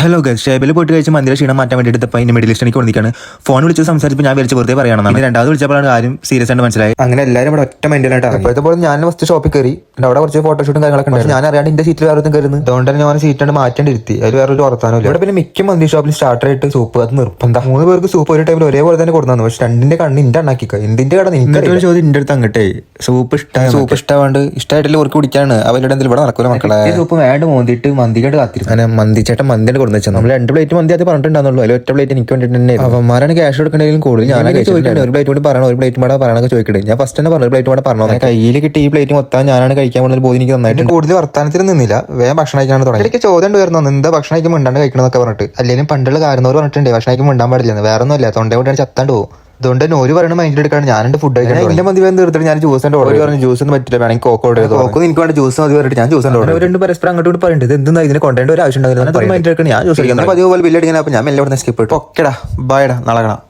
Hello guess ഷേബിൽ പോയിട്ട് കഴിച്ച് മന്ദിര ക്ഷീണം മാറ്റാൻ വേണ്ടിയിട്ട് ഇപ്പോൾ അതിന്റെ മിഡിൽ ലിസ്റ്റിലേക്ക് വന്നിരിക്കുകയാണ്. ഫോൺ വിളിച്ച് സംസാരിച്ചപ്പോൾ ഞാൻ വിളിച്ച് വെറുതെ പറയണം. രണ്ടാമത് വിളിച്ചപ്പോഴാണ് കാര്യം സീരിയസ് ആയിട്ട് മനസ്സിലായി. അങ്ങനെ എല്ലാവരും ഇവിടെ ഒറ്റ മൈൻഡിലായിട്ട് ഇപ്പോഴത്തെ പോലെ ഞാൻ ഫസ്റ്റ് ഷോപ്പിൽ കയറി അവിടെ കുറച്ച് ഫോട്ടോഷൂട്ടും കാര്യങ്ങളൊക്കെ ഉണ്ട്. ഞാൻ അറിയാണ്ട് എന്റെ സീറ്റിൽ വേറെ കയറുന്നു. അതുകൊണ്ട് തന്നെ ഞാൻ സീറ്റ് മാറ്റേണ്ടിരുത്തി. അതിൽ വേറെ ഒരു വർത്താനം. ഇവിടെ പിന്നെ മിക്ക മന്തി ഷോപ്പിൽ സ്റ്റാർട്ടർ ആയിട്ട് സൂപ്പ് അത് നിർബന്ധം. 3 പേർക്ക് സൂപ്പ് ഒരു ടൈമിൽ ഒരേപോലെ തന്നെ കൊടുത്തു. പക്ഷെ രണ്ടിന്റെ കണ്ണ് ഇന്റെ അണ്ണാക്കിക്ക എന്തിന്റെ കട നിന്റെ ഒരു ചോദ്യം ഇന്റെ അടുത്ത് അങ്ങട്ടെ സൂപ്പ് ഇഷ്ടമാണ്ട് ഇഷ്ടമായിട്ടില്ല ഓർക്ക് കുടിക്കാണ്. അവരുടെ എന്തെങ്കിലും ഇവിടെ നടക്കൂല മക്കളെ. സൂപ്പ് വേണ്ട മോന്തിട്ട് മന്തിക്കായിട്ട് കാത്തിരിക്കും. അങ്ങനെ മന്തിച്ചേട്ടൻ മന്തിയുടെ കൊടുത്തു വെച്ചാൽ നമ്മൾ 2 പ്ലേറ്റ് മന്തി അത് പറഞ്ഞിട്ടുണ്ടാകുള്ളൂ. അതിൽ ഒറ്റ പ്ലേറ്റ് എനിക്ക് വേണ്ടിട്ട് തന്നെ അവന്മാരാണ് ക്യാഷ് കൊടുക്കണമെങ്കിലും കൂടുതൽ ഞാനൊക്കെ ചോദിക്കട്ടെ ഒരു പ്ലേറ്റ് കൂടി പറയണം ഒരു പ്ലേറ്റ് കൂടെ പറയണൊക്കെ ചോദിക്കട്ടെ. ഞാൻ ഫസ്റ്റ് തന്നെ പറഞ്ഞു ഒരു പ്ലേറ്റ് കൂടെ പറഞ്ഞു. കയ്യിൽ കിട്ടി ഈ പ്ലേറ്റ് മൊത്തം ഞാനാണ് കഴിക്കാൻ പോകുന്നത്. ബോധി എനിക്ക് നന്നായിട്ട് കൂടുതൽ വർത്താനത്തിൽ നിന്നില്ല. വേഗം ഭക്ഷണം കഴിക്കാനാണ് തുടങ്ങി. എനിക്ക് ചോദ്യം വരുന്നു എന്താ ഭക്ഷണം കഴിക്കുമ്പോൾ ഉണ്ടാണ്ട് കഴിക്കണമെന്നൊക്കെ പറഞ്ഞിട്ട്. അല്ലെങ്കിൽ പണ്ടുള്ള കാരണവർ പറഞ്ഞിട്ടുണ്ട് ഭക്ഷണം കഴിക്കുമ്പോൾ ഉണ്ടാൻ പാടില്ല. വേറെ ഒന്നും ഇല്ല തൊണ്ടേ കൂടെയാണ് ചത്താണ്ട് പോകും. അതുകൊണ്ട് തന്നെ ഒരു പറയുന്ന മൈൻഡിൽ എടുക്കാണ് ഞാനുണ്ട് ഫുഡ് കഴിക്കാൻ. എന്റെ മന്തി വേണ്ടി തീർത്തിട്ട് ഞാൻ ജ്യൂസിന്റെ ഓർഡർ പറഞ്ഞു. ജ്യൂസ് ഒന്നും പറ്റില്ല വേണമെങ്കിൽ കോക്ക് ഓർഡർ ചെയ്തു. കോക്ക് എനിക്ക് വേണ്ട ജ്യൂസ് മതി പറഞ്ഞിട്ട് ഞാൻ ജ്യൂസിന്റെ ഓർഡർ. രണ്ട് പരസ്പരം അങ്ങോട്ട് പറയുന്നത് എന്തെന്നാ ഇതിന് കൊണ്ടേണ്ട ഒരു ആവശ്യം ഉണ്ടായിരുന്നു. മൈൻഡിൽ എടുക്കണം ഞാൻ ജ്യൂസ് കഴിക്കുന്നത്. അതുപോലെ ബില്ല് അടിക്കാൻ. അപ്പോൾ ഞാൻ എല്ലാം സ്കിപ്പ് ഇട്ടു. ഓക്കെടാ ബൈഡാ നാളെ കാണാം.